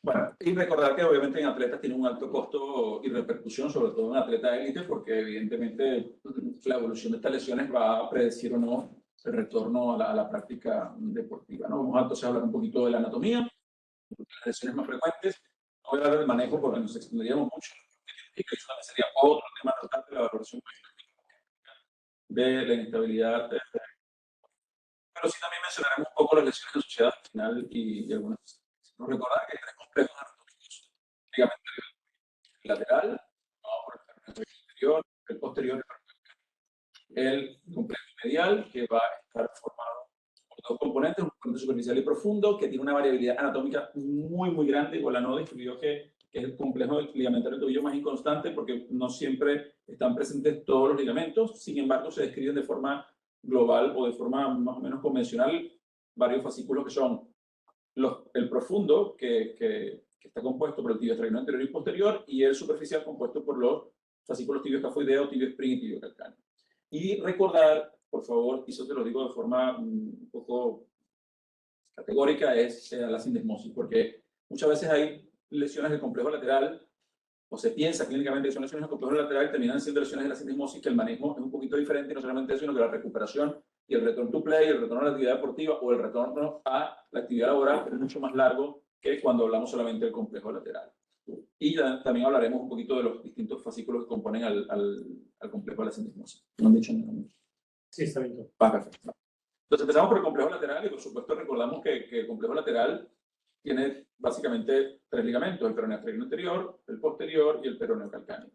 Bueno, y recordar que obviamente en atletas tiene un alto costo y repercusión, sobre todo en atletas élite, porque evidentemente la evolución de estas lesiones va a predecir o no el retorno a la práctica deportiva, ¿no? Vamos a entonces hablar un poquito de la anatomía, las lesiones más frecuentes. No voy a hablar del manejo porque nos extenderíamos mucho, y que eso también sería otro tema importante, la valoración de la inestabilidad. Pero sí también mencionaremos un poco las lesiones asociadas al final y algunas cosas. Recordar que hay tres complejos anatómicos: ligamento lateral, no, por el peroneo inferior, el posterior, el complejo medial, que va a estar formado por dos componentes: un componente superficial y profundo, que tiene una variabilidad anatómica muy grande. Igual describió que es el complejo ligamentario del tobillo más inconstante, porque no siempre están presentes todos los ligamentos. Sin embargo, se describen de forma global o de forma más o menos convencional varios fascículos que son el profundo, que está compuesto por el tibio estrabismoso anterior y posterior, y el superficial, compuesto por los fascículos tibio escafoideo, tibio spring y tibio calcáneo. Y recordar, por favor, y eso te lo digo de forma un poco categórica, es la sindesmosis, porque muchas veces hay lesiones del complejo lateral, o se piensa clínicamente que son lesiones del complejo lateral, y terminan siendo lesiones de la sindesmosis, que el manejo es un poquito diferente, y no solamente eso, sino que la recuperación y el retorno to play, el retorno a la actividad deportiva o el retorno a la actividad laboral es mucho más largo que cuando hablamos solamente del complejo lateral. Y también hablaremos un poquito de los distintos fascículos que componen al complejo de la sindesmosis. No han dicho nada. Sí, está bien. Va, perfecto. Entonces empezamos por el complejo lateral y por supuesto recordamos que el complejo lateral tiene básicamente tres ligamentos: el peroneo anterior, el posterior y el peroneo calcáneo.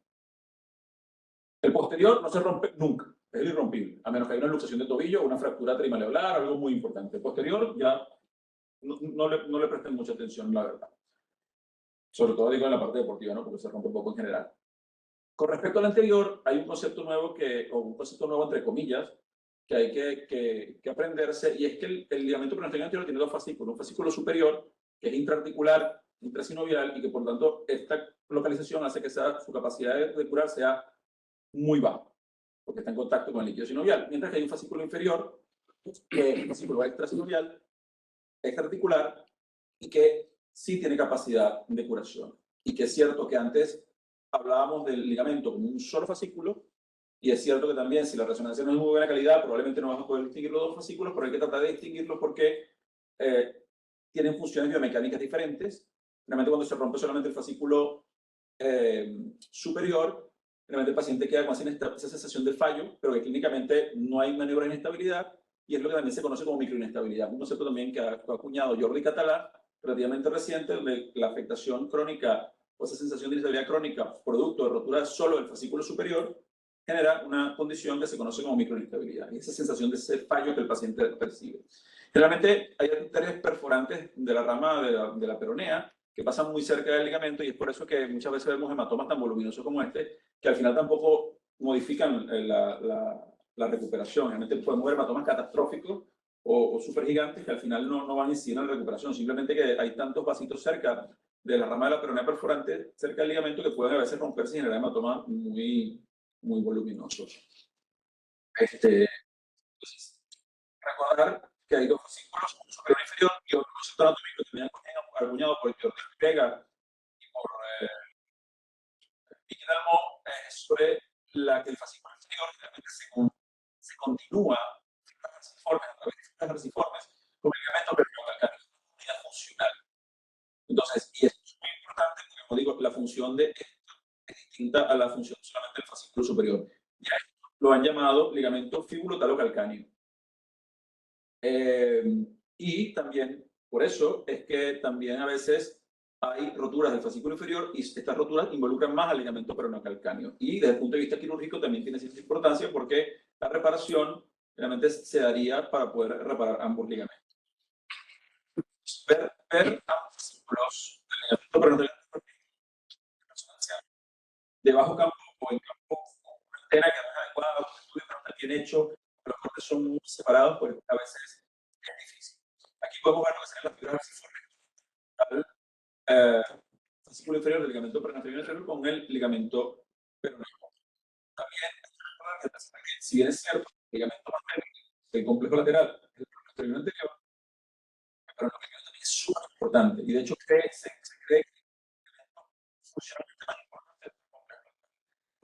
El posterior no se rompe nunca, es el irrompible, a menos que haya una luxación de tobillo, una fractura trimaleolar, algo muy importante. El posterior ya no le presten mucha atención, la verdad. Sobre todo digo en la parte deportiva, ¿no? Porque se rompe un poco en general. Con respecto al anterior, hay un concepto nuevo o un concepto nuevo entre comillas, que hay que aprenderse, y es que el ligamento peroneal anterior tiene dos fascículos: un fascículo superior, que es intraarticular, intrasinovial, y que por tanto esta localización hace que su capacidad de curar sea muy baja, porque está en contacto con el líquido sinovial, mientras que hay un fascículo inferior, que es un fascículo extrasinovial, extraarticular, y que sí tiene capacidad de curación. Y que es cierto que antes hablábamos del ligamento como un solo fascículo, y es cierto que también, si la resonancia no es de muy buena calidad, probablemente no vas a poder distinguir los dos fascículos, pero hay que tratar de distinguirlos porque tienen funciones biomecánicas diferentes. Realmente, cuando se rompe solamente el fascículo superior, realmente el paciente queda con esa sensación de fallo, pero que clínicamente no hay maniobra de inestabilidad, y es lo que también se conoce como microinestabilidad. Un concepto también que ha acuñado Jordi Català, relativamente reciente, donde la afectación crónica o esa sensación de inestabilidad crónica producto de rotura solo del fascículo superior genera una condición que se conoce como microinestabilidad, y esa sensación de ese fallo que el paciente percibe. Generalmente hay arterias perforantes de la rama de la peronea que pasan muy cerca del ligamento, y es por eso que muchas veces vemos hematomas tan voluminosos como este, que al final tampoco modifican la recuperación. Realmente podemos ver hematomas catastróficos o supergigantes que al final no van a incidir en la recuperación, simplemente que hay tantos vasitos cerca de la rama de la peronea perforante, cerca del ligamento, que pueden a veces romperse y generar hematomas muy voluminosos. Entonces, recordar que hay dos fascículos, uno superior e inferior, y otro concepto anatómico que también acuñado por Jordi Ortega y por Miguel Almón, sobre que el fascículo inferior realmente se continúa a través de fibras resiformes con el ligamento peroneo-calcáneo, una unidad funcional. Entonces, y esto es muy importante porque, como digo, la función de esto es distinta a la función solamente del fascículo superior. Y a esto lo han llamado ligamento fibulotalo-calcáneo. Y también, por eso es que también a veces hay roturas del fascículo inferior, y estas roturas involucran más al ligamento peroneo-calcáneo. Y desde el punto de vista quirúrgico también tiene cierta importancia, porque la reparación realmente se daría para poder reparar ambos ligamentos. Ver ambos fascículos del ligamento peroneo-calcáneo de bajo campo o en campo con una antena que no es adecuada, un estudio que no está bien hecho, los cortes son muy separados, pues a veces es difícil. Aquí podemos ver lo que serían las fibras resiformes al fascículo inferior del ligamento peroneo inferior con el ligamento peroneo. También, si bien es cierto, el ligamento más débil del complejo lateral es el peroneo anterior, el peroneo también es súper importante, y de hecho se cree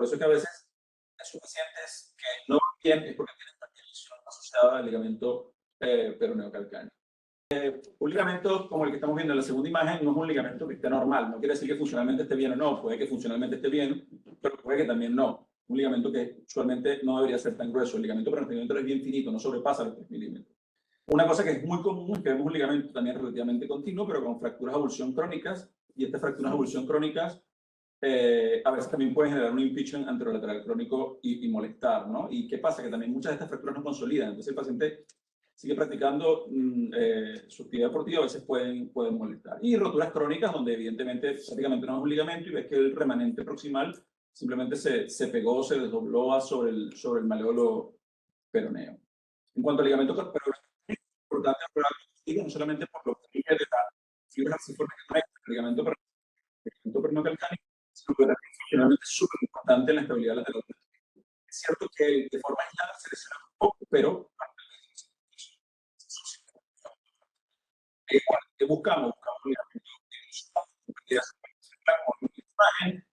Por eso es que a veces esos pacientes que no van bien es porque tienen también lesión asociada al ligamento peroneo calcáneo. Un ligamento como el que estamos viendo en la segunda imagen no es un ligamento que esté normal. No quiere decir que funcionalmente esté bien o no. Puede que funcionalmente esté bien, pero puede que también no. Un ligamento que usualmente no debería ser tan grueso. El ligamento peroneo es bien finito, no sobrepasa los 3 milímetros. Una cosa que es muy común es que vemos un ligamento también relativamente continuo, pero con fracturas de avulsión crónicas. Y estas fracturas de avulsión crónicas a veces también pueden generar un impingement anterolateral crónico y molestar, ¿no? ¿Y qué pasa? Que también muchas de estas fracturas no consolidan. Entonces el paciente sigue practicando su actividad deportiva, a veces pueden molestar. Y roturas crónicas, donde evidentemente prácticamente no es un ligamento y ves que el remanente proximal simplemente se pegó, se desdobló sobre el maleolo peroneo. En cuanto al ligamento peroneo, es importante hablar no solamente por lo que de las fibras arciformes que conectan el ligamento peroneo calcáneo, sino que también funcionalmente es súper importante en la estabilidad lateral. Es cierto que de forma aislada se lesiona un poco, pero igual, ¿qué buscamos? Buscamos un ligamento que imagen,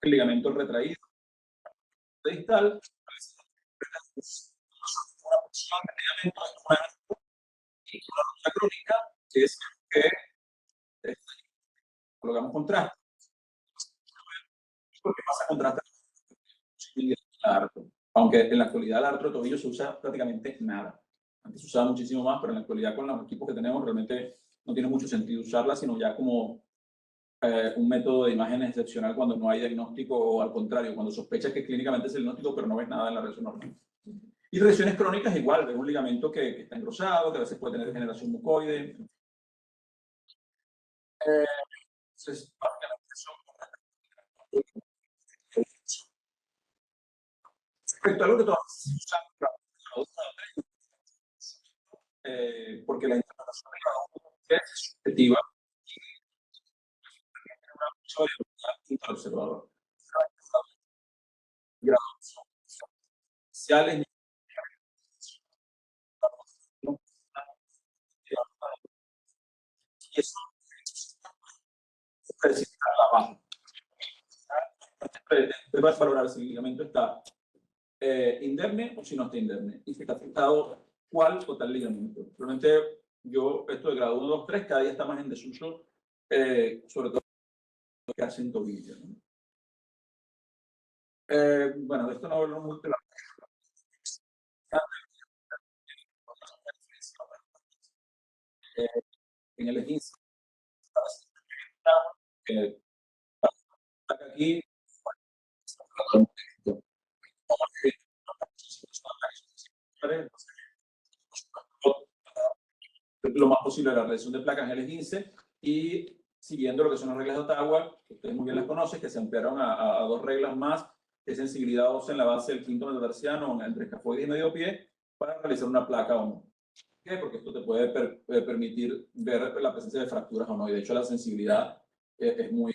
el ligamento retraído distal, una porción del ligamento y una rotura crónica, que es que colocamos contraste. ¿Por qué pasa contraste? Aunque en la actualidad el artro de tobillo se usa prácticamente nada. Antes se usaba muchísimo más, pero en la actualidad con los equipos que tenemos realmente no tiene mucho sentido usarla, sino ya como un método de imagen excepcional cuando no hay diagnóstico o al contrario, cuando sospechas que clínicamente es el diagnóstico pero no ves nada en la revisión normal. Y lesiones crónicas igual, ves un ligamento que está engrosado, que a veces puede tener degeneración mucoide. Entonces, básicamente son respecto a algo que todavía se usa porque la interpretación de cada uno es subjetiva y una observador. Grados sociales y eso es la baja. Debes valorar si el ligamento está indemne o si no está indemne y si está afectado cuál o tal ligamento. Realmente yo, esto de grado 1, 2, 3, cada día está más en desuso, sobre todo lo que hace en tobillo, ¿no? Bueno, de esto no hablo mucho. En el esguince, aquí, lo más posible la reducción de placas en el esguince y siguiendo lo que son las reglas de Ottawa, que ustedes muy bien las conocen, que se ampliaron a 2 reglas más de sensibilidad ósea en la base del quinto metatarsiano entre escafoides y medio pie para realizar una placa o no. ¿Por qué? Porque esto te puede permitir ver la presencia de fracturas o no, y de hecho la sensibilidad es muy...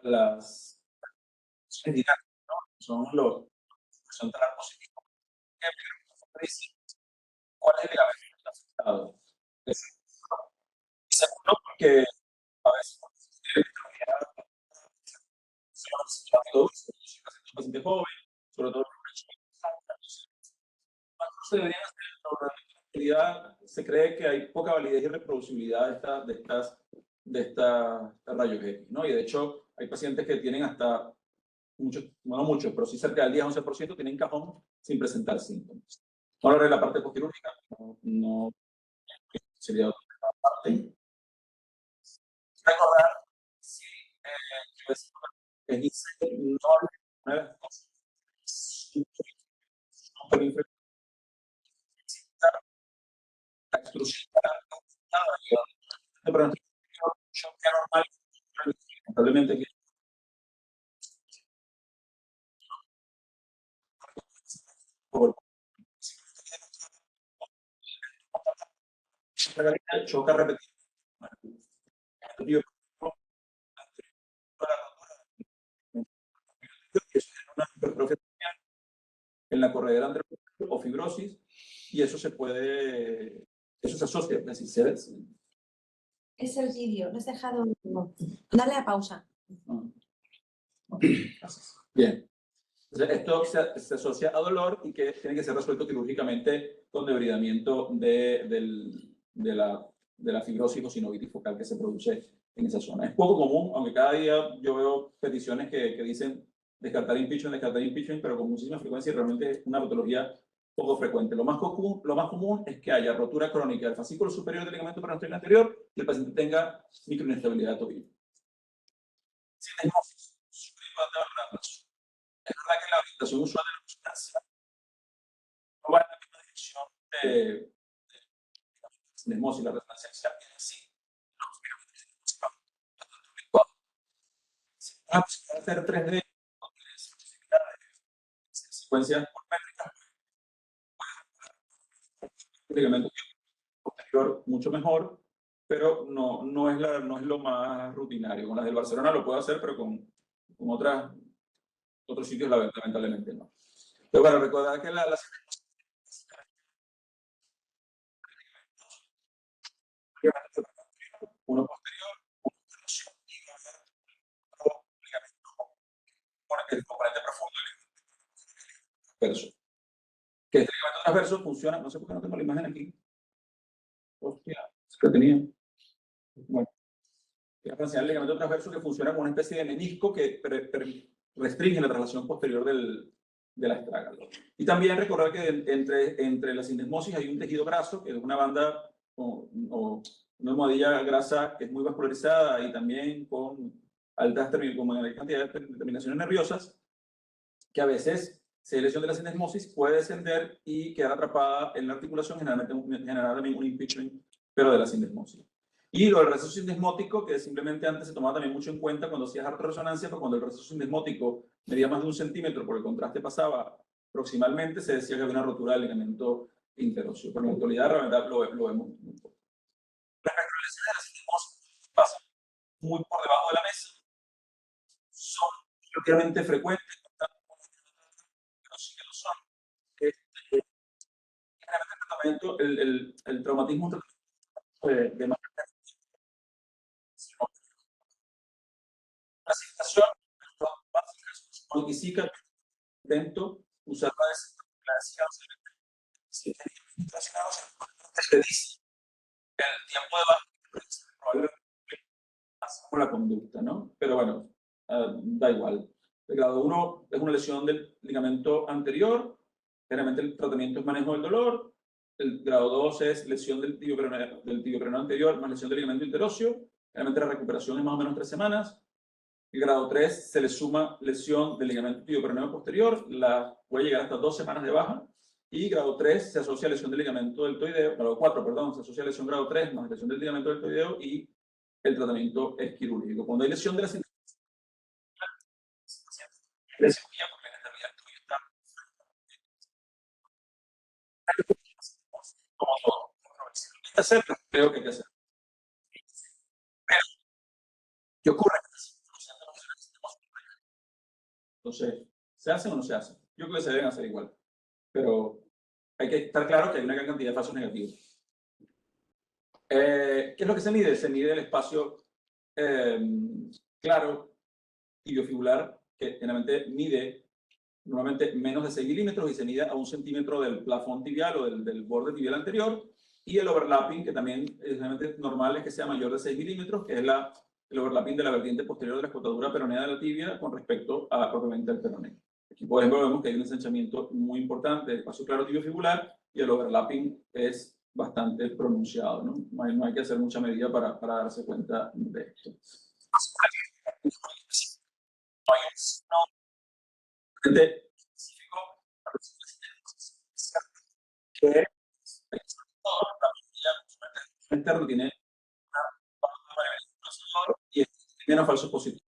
Las ¿no? Son los que son tan positivos. ¿Cuál es el ligamento afectado? Segundo, porque a veces un paciente joven, sobre todo se deberían hacer, se cree que hay poca validez y reproducibilidad de estas rayos X, ¿no? Y de hecho, hay pacientes que tienen hasta muchos, no muchos, pero sí cerca del 10-11% tienen cajón sin presentar síntomas. Ahora, en la parte posquirúrgica, no sería otra parte. Recordar si es no es la extrusión pero normal, lamentablemente que por choca repetido. Una hipertrofia en la corredera o fibrosis y eso se puede, eso se asocia, es decir, se ve. Es el vídeo, lo has dejado. Dale a pausa. Bien. Entonces, esto se asocia a dolor y que tiene que ser resuelto quirúrgicamente con debridamiento de la fibrosis o sinovitis focal que se produce en esa zona. Es poco común, aunque cada día yo veo peticiones que dicen descartar impeachment, pero con muchísima frecuencia y realmente es una patología poco frecuente. Lo más común es que haya rotura crónica del fascículo superior del ligamento peroneal anterior y el paciente tenga microinestabilidad de tobillo. Sindesmosis. Es verdad que la orientación usual de la sustancia no va en la misma dirección de sindesmosis, la resonancia axial es así. Si una posibilidad de hacer 3D con secuencias métricas, el ligamento posterior mucho mejor, pero no es lo más rutinario. Con las del Barcelona lo puedo hacer, pero con otros sitios lamentablemente no. Pero bueno, recordar que la uno posterior, uno anterior, y va a haber otro ligamento, el componente profundo del ligamento transverso. Que este ligamento transverso funciona, no sé por qué no tengo la imagen aquí. Hostia, se lo tenía. Bueno, el ligamento transverso que funciona como una especie de menisco que restringe la traslación posterior de la astrágalo. Y también recordar que entre la sindesmosis hay un tejido graso, que es una banda o una almohadilla grasa que es muy vascularizada y también con altas cantidades de terminaciones nerviosas, que a veces, si hay lesión de la sindesmosis, puede descender y quedar atrapada en la articulación, generar también un impingement, pero de la sindesmosis. Y lo del receso sindesmótico, que simplemente antes se tomaba también mucho en cuenta cuando hacías arterresonancia, pero cuando el receso sindesmótico medía más de 1 centímetro, porque el contraste pasaba proximalmente, se decía que había una rotura del ligamento interóseo. Pero en la actualidad, la verdad, lo vemos muy poco. Las lesiones de la sindesmosis pasan muy por debajo de la mesa, son relativamente frecuentes, pero sí que lo son. El traumatismo de más la situación básica es que intento usar la te dice el tiempo de baja probablemente pasa con la conducta, ¿no? Pero bueno, da igual. El grado 1 es una lesión del ligamento anterior, generalmente el tratamiento es manejo del dolor. El grado 2 es lesión del tibio peroneo anterior más lesión del ligamento interóseo. Generalmente la recuperación es más o menos 3 semanas. El grado 3 se le suma lesión del ligamento tibio-peroneo posterior, puede llegar hasta 2 semanas de baja. Y grado 3 se asocia a lesión del ligamento deltoideo, grado 4, perdón, se asocia a lesión grado 3 más lesión del ligamento deltoideo y el tratamiento es quirúrgico. Cuando hay lesión de la cirugía por la tuyo está como todo. Hay que hacerlo, creo que hay que hacerlo. Pero, ¿qué ocurre? Entonces, ¿se hace o no se hace? Yo creo que se deben hacer igual. Pero hay que estar claro que hay una gran cantidad de falsos negativos. ¿Qué es lo que se mide? Se mide el espacio claro tibiofibular, que generalmente mide normalmente menos de 6 milímetros y se mide a 1 centímetro del plafón tibial o del borde tibial anterior, y el overlapping, que también generalmente normal es que sea mayor de 6 milímetros, que es el overlapping de la vertiente posterior de la escotadura peronea de la tibia con respecto a propiamente al peroneo. Aquí, por ejemplo, vemos que hay un ensanchamiento muy importante del espacio claro tibiofibular y el overlapping es bastante pronunciado, ¿no? No hay que hacer mucha medida para darse cuenta de esto. No hay un específico que interno tiene y menos falsos positivos.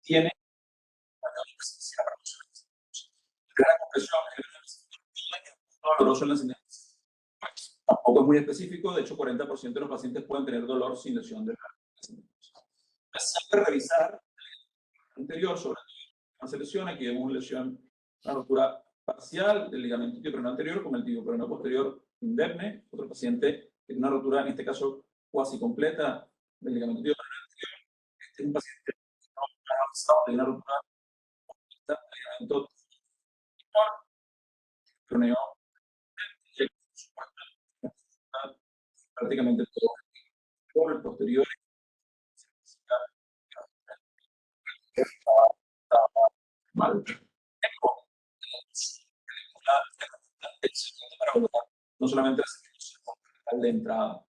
Tiene gran compresión doloroso en la síntesis. Tampoco es muy específico, de hecho 40% de los pacientes pueden tener dolor sin lesión de la síntesis. Siempre revisar el anterior, sobre todo si se lesiona, aquí vemos lesión una rotura parcial del ligamento tibio-peroneo anterior con el tibio-peroneo posterior indemne. Otro paciente tiene una rotura, en este caso, cuasi completa del ligamento tibio-peroneo anterior. Este es un paciente que no ha avanzado de una rotura completa del ligamento tibio-peroneo prácticamente todo por el posterior. Mal. No solamente el de entrada,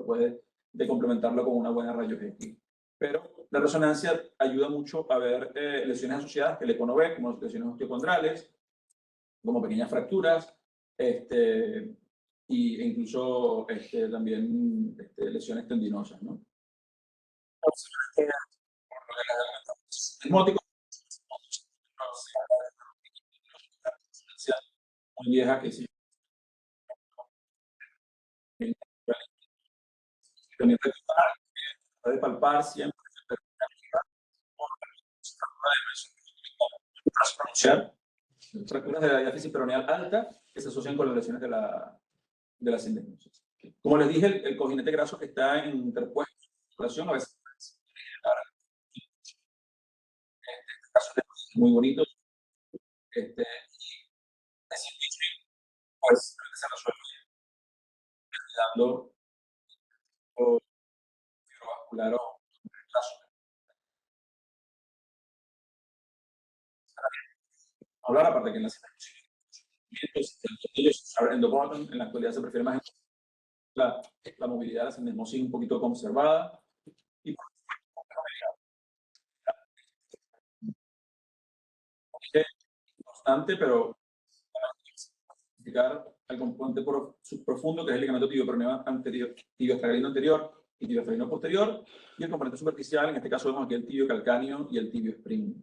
puede de complementarlo con una buena rayos X. Pero la resonancia ayuda mucho a ver lesiones asociadas que el eco no ve, como lesiones osteocondrales, como pequeñas fracturas, e incluso también lesiones tendinosas, ¿no? Osmótico, muy vieja que sí. De palpar siempre pronunciar fracturas de la diáfisis peroneal alta que se asocian con las lesiones de la sindesmosis. Como les dije, el cojinete graso que está en interpuesto a veces es muy bonito. Pues se resuelve dando fibrovascular o graso. Hablar aparte que en las en la actualidad se prefiere más la movilidad de la sindesmosis un poquito conservada y constante, pero identificar el componente subprofundo, que es el ligamento tibio-peroneo anterior, tibio-estragaliano anterior y tibio-estragaliano posterior, y el componente superficial, en este caso vemos aquí el tibio calcáneo y el tibio spring.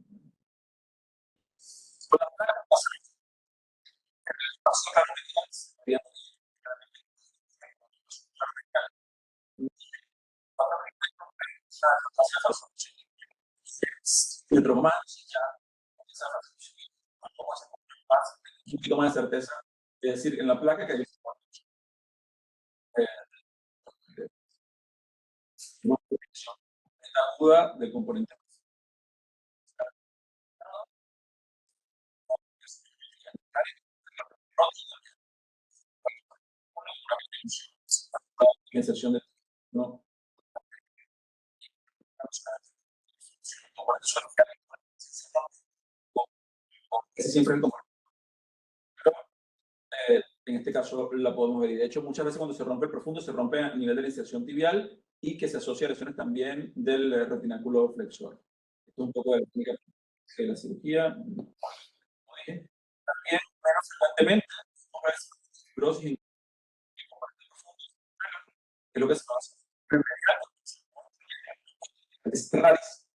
El trauma un poquito más de certeza, es decir, en la placa que hay una protección aguda del componente. Inserción de no. Ese siempre es el componente. En este caso la podemos ver. Y de hecho, muchas veces cuando se rompe el profundo, se rompe a nivel de la inserción tibial y que se asocia a lesiones también del retináculo flexor. Esto es un poco de la técnica de la cirugía. También, menos frecuentemente, fibrosis en es lo que se hace. Es rarísimo.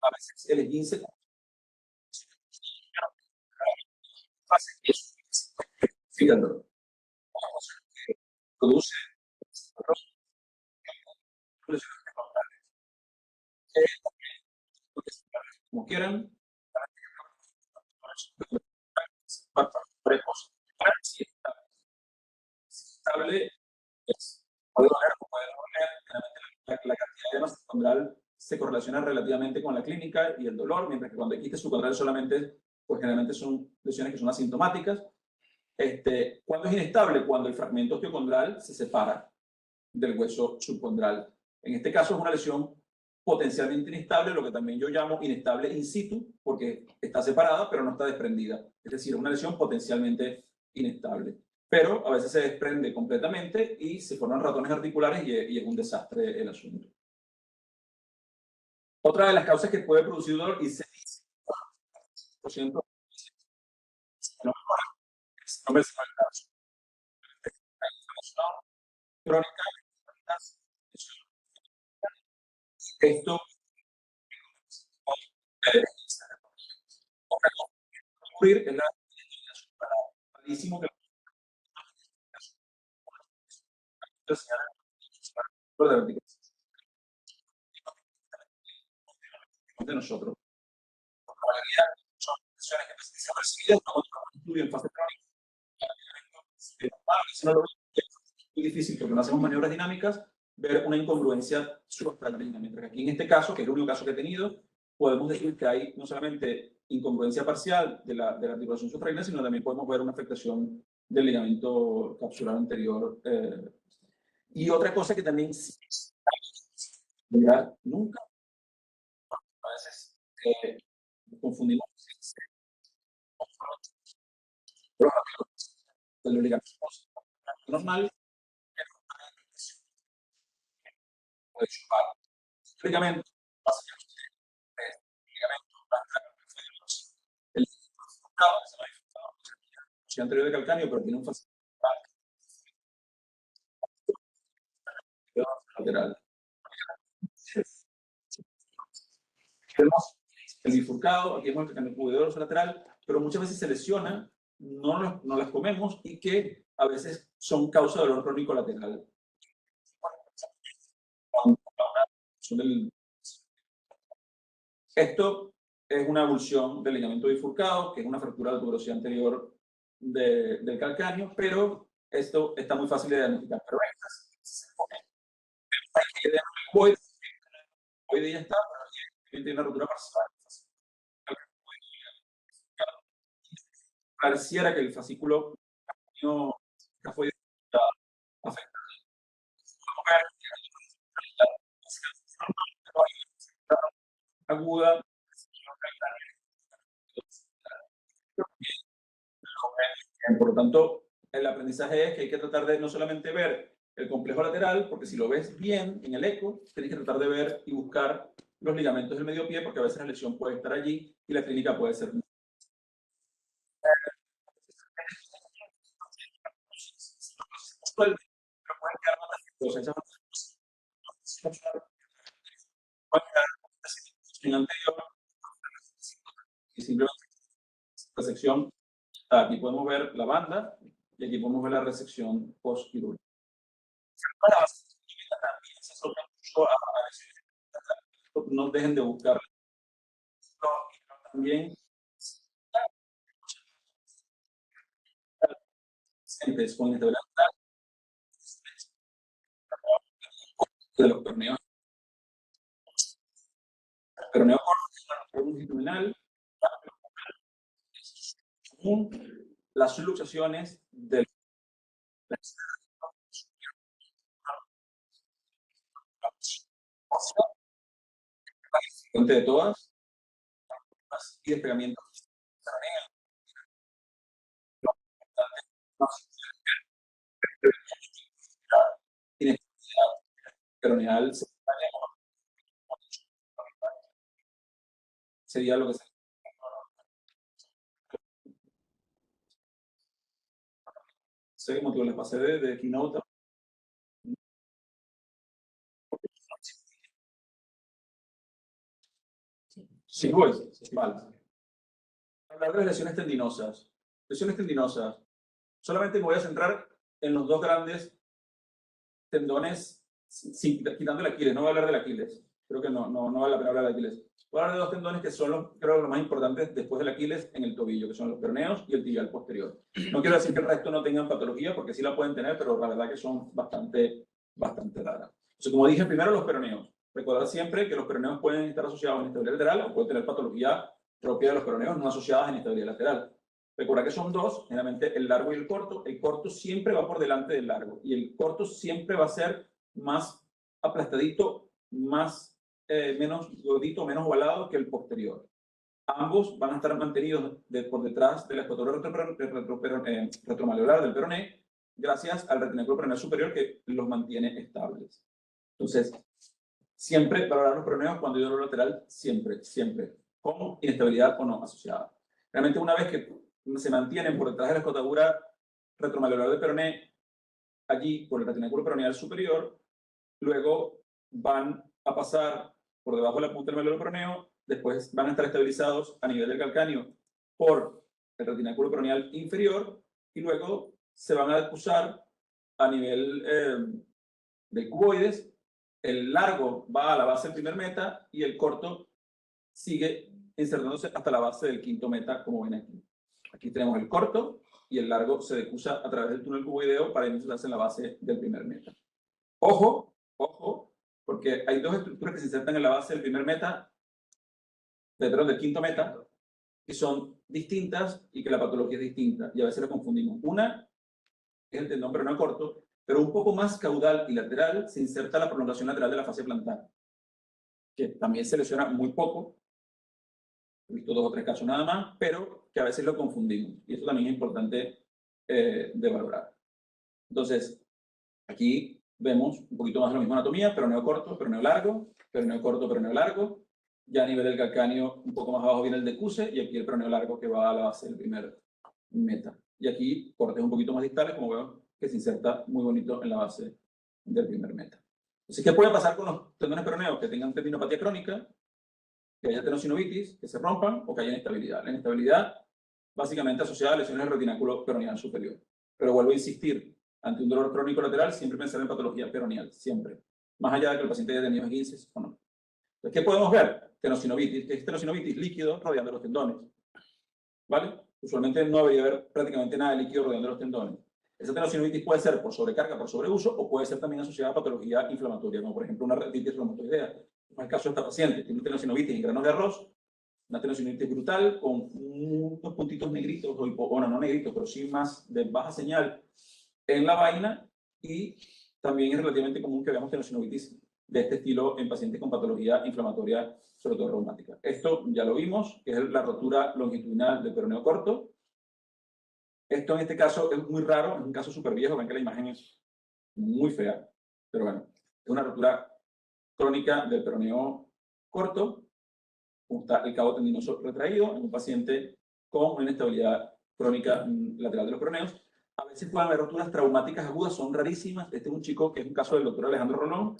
A veces el esguince fíjate, produce como quieran, estable, puede doler, la cantidad de masa condral se correlaciona relativamente con la clínica y el dolor, mientras que cuando hay quistes subcondrales solamente, pues generalmente son lesiones que son asintomáticas. ¿Cuándo es inestable? Cuando el fragmento osteocondral se separa del hueso subcondral. En este caso es una lesión potencialmente inestable, lo que también yo llamo inestable in situ, porque está separada pero no está desprendida. Es decir, una lesión potencialmente inestable. Pero a veces se desprende completamente y se forman ratones articulares y es un desastre el asunto. Otra de las causas que puede producir dolor y se dice, por ciento, no me el caso. Crónica, esto ocurrir en la rarísimo que de verticalización de nosotros. La mayoría son lesiones que se han recibido cuando un estudio en fase crónica. Si no lo es muy difícil porque no hacemos maniobras dinámicas, ver una incongruencia supraespinal. Mientras que aquí en este caso, que es el único caso que he tenido, podemos decir que hay no solamente incongruencia parcial de la articulación supraespinal, sino también podemos ver una afectación del ligamento capsular anterior. Y otra cosa que también nunca, a veces confundimos el ligamento normal puede chupar. Ligamento el anterior de calcáneo, pero tiene un factor lateral. Tenemos el bifurcado, aquí vemos el calcáneo lateral, pero muchas veces se lesiona, no las comemos y que a veces son causa de dolor crónico lateral. Esto es una avulsión del ligamento bifurcado, que es una fractura de tuberosidad anterior del calcáneo, pero esto está muy fácil de diagnosticar. Pero hoy ya está, pero tiene una rotura parcial. Pareciera que el fascículo no fue afectado. Aguda. Por lo tanto, el aprendizaje es que hay que tratar de no solamente ver el complejo lateral, porque si lo ves bien en el eco, tienes que tratar de ver y buscar los ligamentos del medio pie, porque a veces la lesión puede estar allí y la clínica puede ser. En anterior, y simplemente resección, aquí podemos ver la banda y aquí podemos ver la resección post-quirúrgica. No dejen de buscar. También con inestabilidad de los perneos. Perneo longitudinal, las subluxaciones del de todas y despegamiento peroneal sería lo que se sé como les pasé de keynote. Sí, pues, vale. Hablar de lesiones tendinosas. Lesiones tendinosas. Solamente me voy a centrar en los dos grandes tendones, quitando el Aquiles. No voy a hablar del Aquiles. Creo que no vale la pena hablar de Aquiles. Voy a hablar de dos tendones que son los más importantes después del Aquiles en el tobillo, que son los peroneos y el tibial posterior. No quiero decir que el resto no tengan patología, porque sí la pueden tener, pero la verdad que son bastante raras. Entonces, como dije, primero los peroneos. Recordad siempre que los peroneos pueden estar asociados a inestabilidad lateral o pueden tener patología propia de los peroneos no asociadas a inestabilidad lateral. Recuerda que son dos, generalmente el largo y el corto. El corto siempre va por delante del largo y el corto siempre va a ser más aplastadito, menos gordito, menos ovalado que el posterior. Ambos van a estar mantenidos por detrás de la escuadra retromaleolar del peroné, gracias al retináculo peroneal superior que los mantiene estables. Entonces, siempre valorar los peroneos cuando hay dolor lateral, siempre, con inestabilidad o no asociada. Realmente una vez que se mantienen por detrás de la escotadura retromaleolar del peroné, allí por el retináculo peroneal superior, luego van a pasar por debajo de la punta del malleolo peroneo, después van a estar estabilizados a nivel del calcáneo por el retináculo peroneal inferior y luego se van a deposar a nivel del cuboides, el largo va a la base del primer meta y el corto sigue insertándose hasta la base del quinto meta, como ven aquí. Aquí tenemos el corto y el largo se decusa a través del túnel cuboideo para insertarse en la base del primer meta. Ojo, ojo, porque hay dos estructuras que se insertan en la base del primer meta, perdón, del quinto meta, que son distintas y que la patología es distinta, y a veces la confundimos. Una es el tendón peroneo corto, pero un poco más caudal y lateral se inserta la prolongación lateral de la fascia plantar, que también se lesiona muy poco. He visto 2 o 3 casos nada más, pero que a veces lo confundimos, y eso también es importante de valorar. Entonces, aquí vemos un poquito más de la misma anatomía: peroneo corto, peroneo largo, peroneo corto, peroneo largo. Ya a nivel del calcáneo, un poco más abajo viene el decuse, y aquí el peroneo largo que va a la base del primer meta. Y aquí cortes un poquito más distales, como veo, que se inserta muy bonito en la base del primer meta. Así que puede pasar con los tendones peroneos que tengan tendinopatía crónica, que haya tenosinovitis, que se rompan o que haya inestabilidad. La inestabilidad básicamente asociada a lesiones del retináculo peroneal superior. Pero vuelvo a insistir, ante un dolor crónico lateral, siempre pensar en patología peroneal, siempre. Más allá de que el paciente haya tenido esguinces o no. Entonces, ¿qué podemos ver? Tenosinovitis, que es tenosinovitis líquido rodeando los tendones. ¿Vale? Usualmente no debería haber prácticamente nada de líquido rodeando los tendones. Esa tenosinovitis puede ser por sobrecarga, por sobreuso, o puede ser también asociada a patología inflamatoria, como por ejemplo una retinitis reumatoidea. En el caso de esta paciente, tiene una tenosinovitis en granos de arroz, una tenosinovitis brutal con unos puntitos negritos, o no negritos, pero sí más de baja señal en la vaina, y también es relativamente común que veamos tenosinovitis de este estilo en pacientes con patología inflamatoria, sobre todo reumática. Esto ya lo vimos, que es la rotura longitudinal del peroneo corto. Esto en este caso es muy raro, es un caso súper viejo, ven que la imagen es muy fea, pero bueno, es una rotura crónica del peroneo corto, como está el cabo tendinoso retraído en un paciente con una inestabilidad crónica lateral de los peroneos. A veces pueden haber roturas traumáticas agudas, son rarísimas. Este es un chico que es un caso del doctor Alejandro Rolón,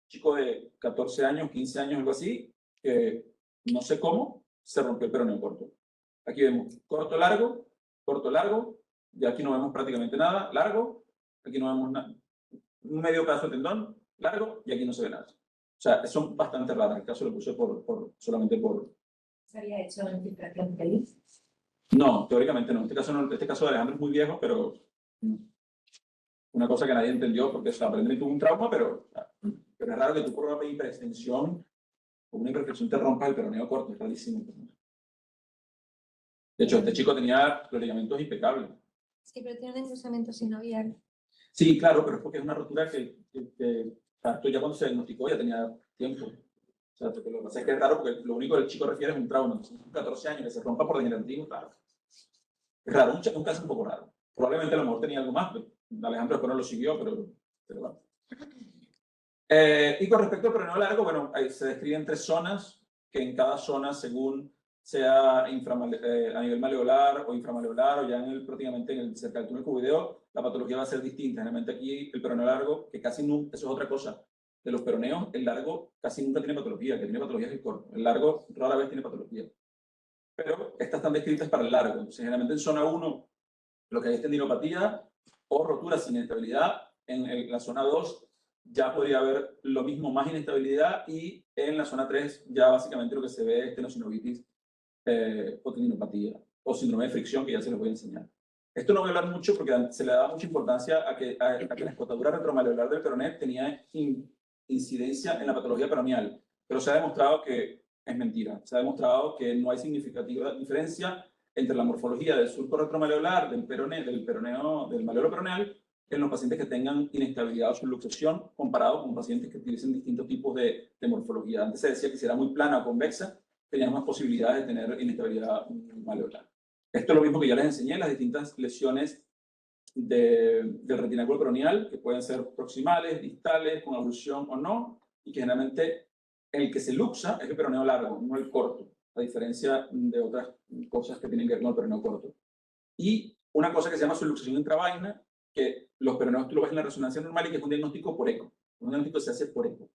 chico de 14 años, 15 años, algo así, que no sé cómo se rompió el peroneo corto. Aquí vemos corto, largo, y aquí no vemos prácticamente nada, largo, aquí no vemos nada, un medio pedazo de tendón, largo, y aquí no se ve nada. O sea, son bastante raras. El caso lo puse solamente por... ¿Se había hecho en infiltración feliz? No, teóricamente no. Este caso de Alejandro es muy viejo, pero una cosa que nadie entendió, porque aprender tuvo un trauma, pero es raro que tú por una hiperextensión o una imperfección te rompas el peroneo corto, es rarísimo. De hecho, este chico tenía los ligamentos impecables. Sí, pero tiene un engrosamiento sinovial. Sí, claro, pero es porque es una rotura que esto ya cuando se diagnosticó ya tenía tiempo. O sea, lo que pasa es que es raro porque lo único que el chico refiere es un trauma. Entonces, 14 años que se rompa por degenerativo, claro. Es raro, un caso un poco raro. Probablemente a lo mejor tenía algo más, pero Alejandro después no lo siguió, pero bueno. Y con respecto al peroneo largo, bueno, ahí se describen 3 zonas, que en cada zona, según sea a nivel maleolar o inframaleolar, o ya prácticamente cerca del túnel cuboideo, la patología va a ser distinta. Generalmente aquí el peroneo largo, que casi nunca, eso es otra cosa, de los peroneos, el largo casi nunca tiene patología, que tiene patología es el corto. El largo rara vez tiene patología. Pero estas están descritas para el largo. Entonces, generalmente en zona 1, lo que hay es tendinopatía o rotura sin inestabilidad. En la zona 2 ya podría haber lo mismo, más inestabilidad, y en la zona 3 ya básicamente lo que se ve es tenosinovitis o tendinopatía o síndrome de fricción, que ya se les voy a enseñar. Esto no voy a hablar mucho porque se le da mucha importancia a que la escotadura retromaleolar del peroné tenía incidencia en la patología peroneal, pero se ha demostrado que es mentira. Se ha demostrado que no hay significativa diferencia entre la morfología del surco retromaleolar del maleolo peroneal en los pacientes que tengan inestabilidad o subluxación comparado con pacientes que tuviesen distintos tipos de morfología. Antes se decía que si era muy plana o convexa, tenían más posibilidades de tener inestabilidad maleolar. Esto es lo mismo que ya les enseñé, las distintas lesiones del retináculo peroneal, que pueden ser proximales, distales, con abulsión o no, y que generalmente el que se luxa es el peroneo largo, no el corto, a diferencia de otras cosas que tienen que ver con el peroneo corto. Y una cosa que se llama subluxación intravaina, que los peroneos tú lo ves en la resonancia normal y que es un diagnóstico por eco. Un diagnóstico se hace por eco.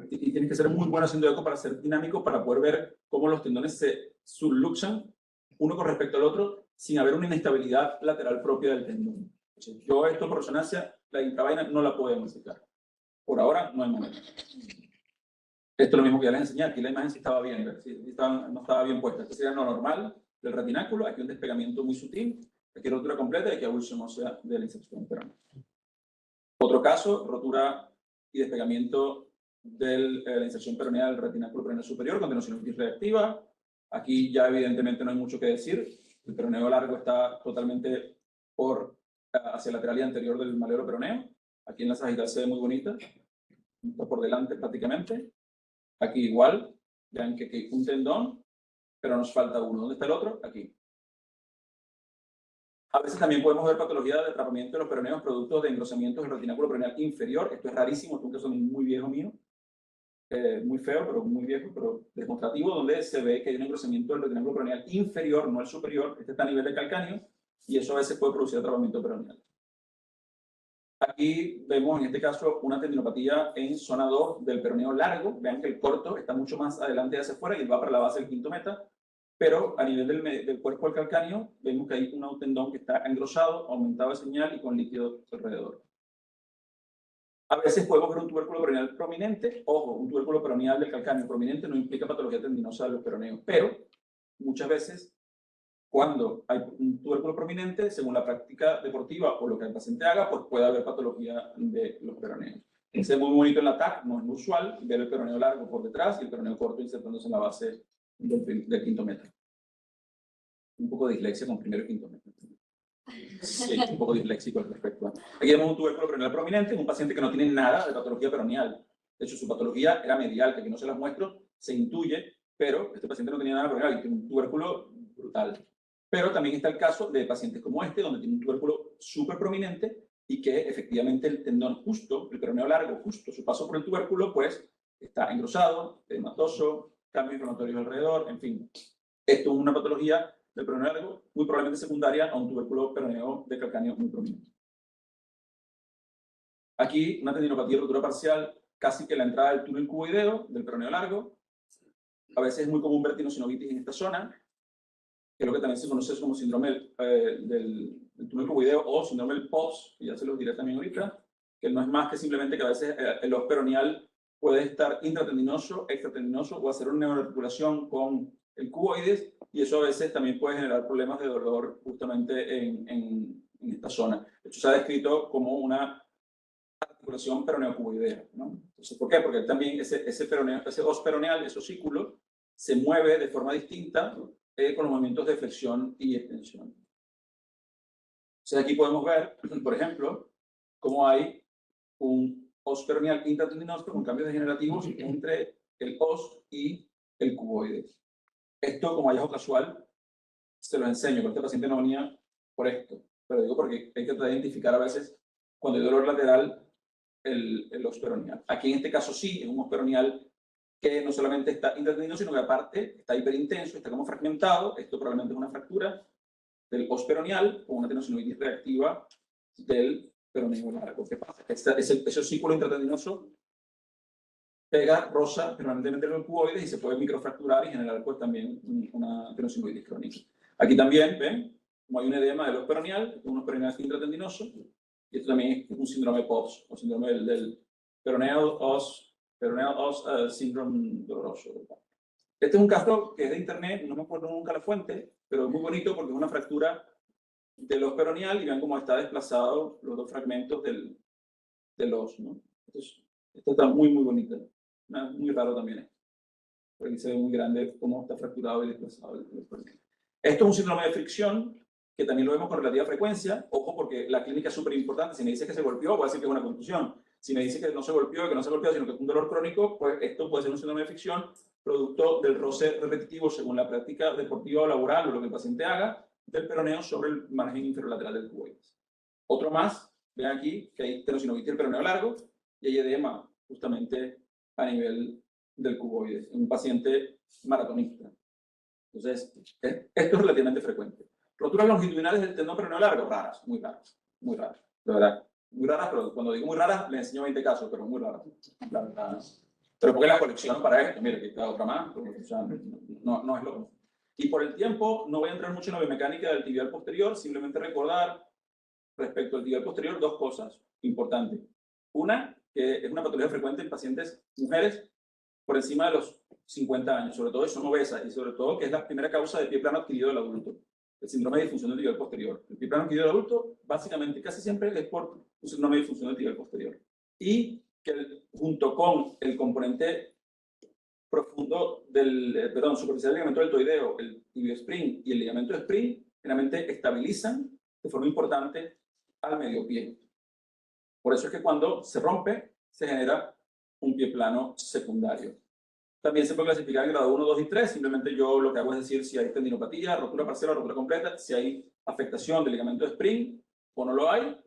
Y tienes que ser muy bueno haciendo eco para ser dinámico, para poder ver cómo los tendones se subluxan uno con respecto al otro sin haber una inestabilidad lateral propia del tendón. Entonces, yo esto por resonancia, la intravaina no la puedo diagnosticar. Por ahora no hay manera. Esto es lo mismo que ya les enseñé. Aquí la imagen sí estaba bien, no estaba bien puesta. Esto sería lo normal del retináculo. Aquí un despegamiento muy sutil. Aquí rotura completa y aquí abulsión ósea de la inserción peronea. Otro caso, rotura y despegamiento de la inserción peronea del retináculo peroneo superior con tenosinovitis reactiva. Aquí ya evidentemente no hay mucho que decir. El peroneo largo está totalmente hacia el lateral y anterior del malleolo peroneo. Aquí en la sagital se ve muy bonita. Está por delante prácticamente. Aquí igual. Vean que aquí hay un tendón, pero nos falta uno. ¿Dónde está el otro? Aquí. A veces también podemos ver patología de atrapamiento de los peroneos producto de engrosamientos del retináculo peroneal inferior. Esto es rarísimo, es un caso muy viejo mío. Muy feo, pero muy viejo, pero demostrativo, donde se ve que hay un engrosamiento del retináculo peroneal inferior, no el superior. Este está a nivel de calcáneo, y eso a veces puede producir atrapamiento peroneal. Aquí vemos en este caso una tendinopatía en zona 2 del peroneo largo. Vean que el corto está mucho más adelante hacia afuera y va para la base del quinto meta. Pero a nivel del cuerpo del calcáneo, vemos que hay un tendón que está engrosado, aumentado de señal y con líquido alrededor. A veces podemos ver un tubérculo peroneal prominente. Ojo, un tubérculo peroneal del calcáneo prominente no implica patología tendinosa de los peroneos, pero muchas veces, cuando hay un tubérculo prominente, según la práctica deportiva o lo que el paciente haga, pues puede haber patología de los peroneos. Ese es muy bonito en la TAC, no es usual ver el peroneo largo por detrás y el peroneo corto insertándose en la base del quinto metro. Un poco de dislexia con primero y quinto metro. Sí, un poco disléxico al respecto. Aquí vemos un tubérculo peroneal prominente, un paciente que no tiene nada de patología peroneal. De hecho, su patología era medial, que aquí no se las muestro, se intuye, pero este paciente no tenía nada peroneal y tiene un tubérculo brutal. Pero también está el caso de pacientes como este, donde tiene un tubérculo súper prominente y que efectivamente el tendón justo, el peroneo largo, justo su paso por el tubérculo, pues está engrosado, edematoso, cambios inflamatorios alrededor, en fin. Esto es una patología del peroneo largo, muy probablemente secundaria a un tubérculo peroneo de calcáneo muy prominente. Aquí una tendinopatía de rotura parcial, casi que la entrada del túnel cuboideo del peroneo largo. A veces es muy común ver tinosinovitis en esta zona, que es lo que también se conoce como síndrome del túnel cuboideo o síndrome del POTS, que ya se los diré también ahorita, que no es más que simplemente que a veces el os peroneal puede estar intratendinoso, extratendinoso o hacer una neuroarticulación con el cuboides, y eso a veces también puede generar problemas de dolor justamente en esta zona. De hecho, se ha descrito como una articulación peroneo-cuboidea, ¿no? Entonces, ¿por qué? Porque también ese os peroneal, ese osículo, se mueve de forma distinta con los movimientos de flexión y extensión. Entonces, aquí podemos ver, por ejemplo, cómo hay un os peroneal intratendinoso con cambios degenerativos entre el os y el cuboide. Esto, como hallazgo casual, se lo enseño, porque este paciente no venía por esto, pero digo porque hay que tratar de identificar a veces cuando hay dolor lateral el os peroneal. Aquí en este caso sí, es un os peroneal que no solamente está intratendinoso, sino que aparte está hiperintenso, está como fragmentado. Esto probablemente es una fractura del os peroneal o una tenosinovitis reactiva del peroneo largo. ¿Qué pasa? Ese osículo intratendinoso pega, roza permanentemente los cuboides y se puede microfracturar y generar pues también una tenosinovitis crónica. Aquí también, ¿ven? Como hay un edema del os peroneal, un os peroneal intratendinoso, y esto también es un síndrome POTS, o síndrome del peroneo os síndrome doloroso. Este es un caso que es de internet, no me acuerdo nunca la fuente, pero es muy bonito porque es una fractura del os peroneal y vean cómo está desplazado los dos fragmentos del os, ¿no? Entonces, esto está muy, muy bonito. Muy raro también. Porque se ve muy grande cómo está fracturado y desplazado el peroneo. Esto es un síndrome de fricción que también lo vemos con relativa frecuencia. Ojo, porque la clínica es súper importante. Si me dice que se golpeó, voy a decir que es una contusión. Si me dice que no se golpeó, que no se golpeó, sino que es un dolor crónico, pues esto puede ser un síndrome de fricción producto del roce repetitivo según la práctica deportiva o laboral o lo que el paciente haga del peroneo sobre el margen inferolateral del cuboides. Otro más, vean aquí que hay tenosinovitis del peroneo largo y hay edema justamente a nivel del cuboides en un paciente maratonista. Entonces, esto es relativamente frecuente. Roturas longitudinales del tendón peroneo largo, raras, muy raras, de verdad. Muy raras, pero cuando digo muy raras, le enseño 20 casos, pero muy raras. La verdad. Pero porque la colección para esto, mire, que está otra más, o sea, no es lo mismo. Y por el tiempo, no voy a entrar mucho en la biomecánica del tibial posterior, simplemente recordar respecto al tibial posterior dos cosas importantes. Una, que es una patología frecuente en pacientes mujeres por encima de los 50 años, sobre todo si son obesas y sobre todo que es la primera causa de pie plano adquirido del adulto, el síndrome de disfunción del tibial posterior. El pie plano adquirido del adulto básicamente casi siempre es por un síndrome de disfunción del tibial posterior. Y que junto con el componente profundo superficial del ligamento deltoideo, el tibio spring y el ligamento de spring, generalmente estabilizan de forma importante al medio pie. Por eso es que cuando se rompe, se genera un pie plano secundario. También se puede clasificar en grado 1, 2 y 3. Simplemente yo lo que hago es decir si hay tendinopatía, rotura parcial o rotura completa, si hay afectación del ligamento de spring o no lo hay,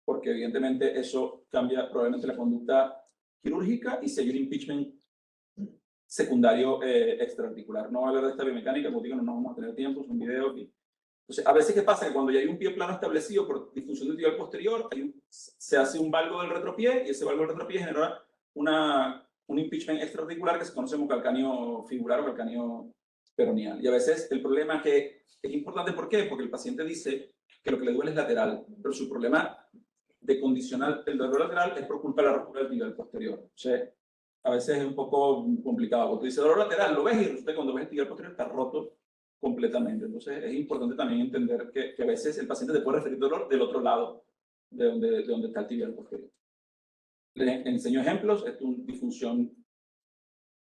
porque evidentemente eso cambia probablemente la conducta quirúrgica y si hay un impeachment secundario extraarticular. No voy a hablar de esta biomecánica, porque digo, no vamos a tener tiempo, es un video aquí. Entonces, a veces, ¿qué pasa? Que cuando ya hay un pie plano establecido por disfunción del tibial posterior, se hace un valgo del retropié y ese valgo del retropié genera un impeachment extraarticular que se conoce como calcáneo fibular o calcáneo peroneal. Y a veces el problema que es importante, ¿por qué? Porque el paciente dice que lo que le duele es lateral, pero su problema de condicional, el dolor lateral, es por culpa de la rotura del tibial posterior. O sea, a veces es un poco complicado. Cuando tú dices dolor lateral, lo ves y resulta que cuando ves el tibial posterior está roto completamente. Entonces es importante también entender que a veces el paciente te puede referir dolor del otro lado de donde está el tibial posterior. Les enseño ejemplos. Esto es una disfunción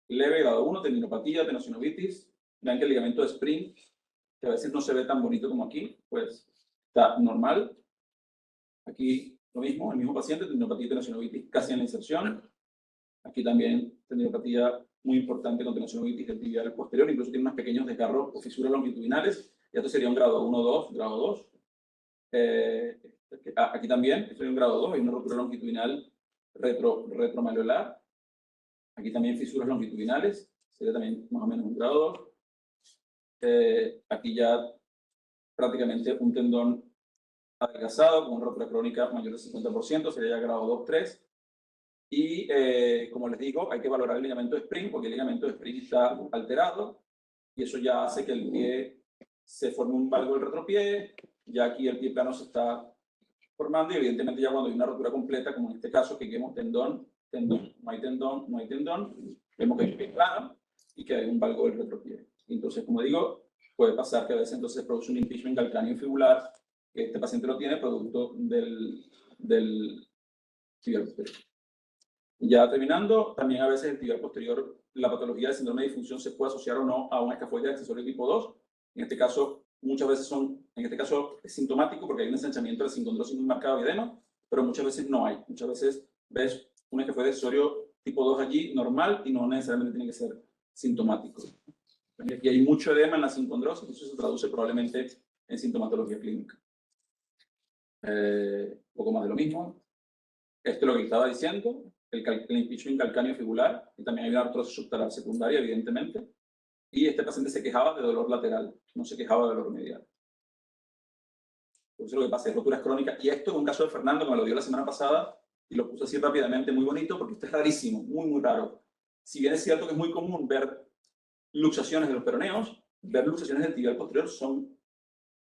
leve, grado 1, tendinopatía, tenosinovitis. Vean que el ligamento de spring, que a veces no se ve tan bonito como aquí, pues está normal. Aquí lo mismo, el mismo paciente, tendinopatía y tenosinovitis casi en la inserción. Aquí también tendinopatía muy importante con tenosinovitis del tibial posterior, incluso tiene unos pequeños desgarros o fisuras longitudinales, y esto sería un grado 1, 2, grado 2. Aquí también, esto sería un grado 2, hay una ruptura longitudinal retromalleolar. Aquí también fisuras longitudinales, sería también más o menos un grado 2. Aquí ya prácticamente un tendón adelgazado con una rotura crónica mayor del 50%, sería ya grado 2, 3. Y como les digo, hay que valorar el ligamento de spring porque el ligamento de spring está alterado y eso ya hace que el pie se forme un valgo del retropié, ya aquí el pie plano se está formando y evidentemente ya cuando hay una rotura completa, como en este caso que vemos tendón, no hay tendón, vemos que hay pie plano y que hay un valgo del retropié. Entonces, como digo, puede pasar que a veces entonces produce un impeachment calcáneo fibular, que este paciente lo tiene producto del tibial posterior. Ya terminando, también a veces el tibial posterior, la patología del síndrome de disfunción se puede asociar o no a un escafoide accesorio tipo 2. En este caso, muchas veces es sintomático porque hay un ensanchamiento del sincondrosis muy marcado y edema, pero muchas veces no hay. Muchas veces ves un escafoide accesorio tipo 2 allí normal y no necesariamente tiene que ser sintomático. Y aquí hay mucho edema en la sincondrosis, eso se traduce probablemente en sintomatología clínica. Un poco más de lo mismo. Esto es lo que estaba diciendo. El impeachment calcáneo fibular, y también hay una artrosis subtalar secundaria, evidentemente, y este paciente se quejaba de dolor lateral, no se quejaba de dolor medial. Entonces lo que pasa es roturas crónicas, y esto es un caso de Fernando que me lo dio la semana pasada, y lo puse así rápidamente, muy bonito, porque esto es rarísimo, muy raro. Si bien es cierto que es muy común ver luxaciones de los peroneos, ver luxaciones del tibial posterior son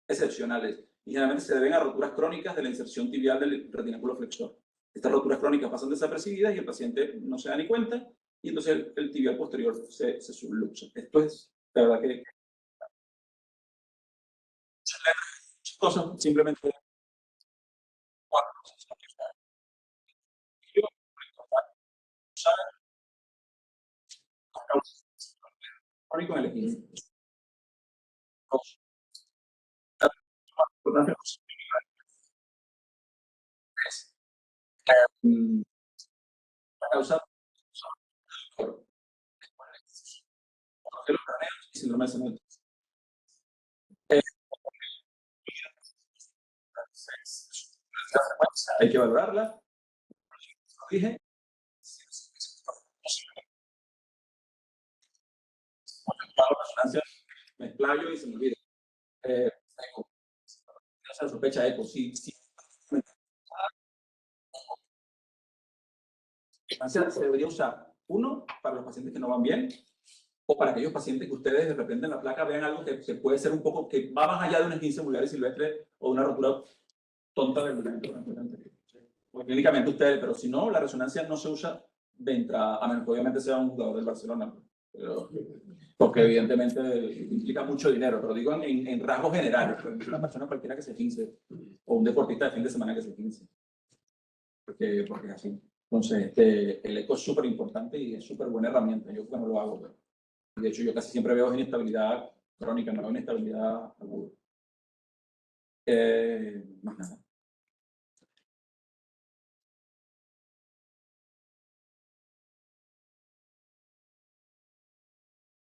excepcionales, y generalmente se deben a roturas crónicas de la inserción tibial del retináculo flexor. Estas roturas crónicas pasan desapercibidas y el paciente no se da ni cuenta y entonces el tibial posterior se subluxa. Esto es, la verdad que muchas cosas, simplemente crónico en el equilibrio. Causa de los craneos y síndrome de cemento. Hay que valorarla. Como dije, me explayo y se me olvida. Eco. Esa sospecha eco, sí. Se debería usar, uno, para los pacientes que no van bien, o para aquellos pacientes que ustedes de repente en la placa vean algo que puede ser un poco, que va más allá de un esguince mular y silvestre o de una rotura tonta del ligamento anterior. pues, clínicamente ustedes, pero si no, la resonancia no se usa de entrada, a menos que obviamente sea un jugador del Barcelona. Pero, porque evidentemente implica mucho dinero, pero digo en rasgos generales, pues, una persona cualquiera que se quince, o un deportista de fin de semana que se quince, porque es así. Entonces, el eco es súper importante y es súper buena herramienta. Yo no lo hago, pero, de hecho, yo casi siempre veo inestabilidad crónica, no veo inestabilidad aguda. Más nada.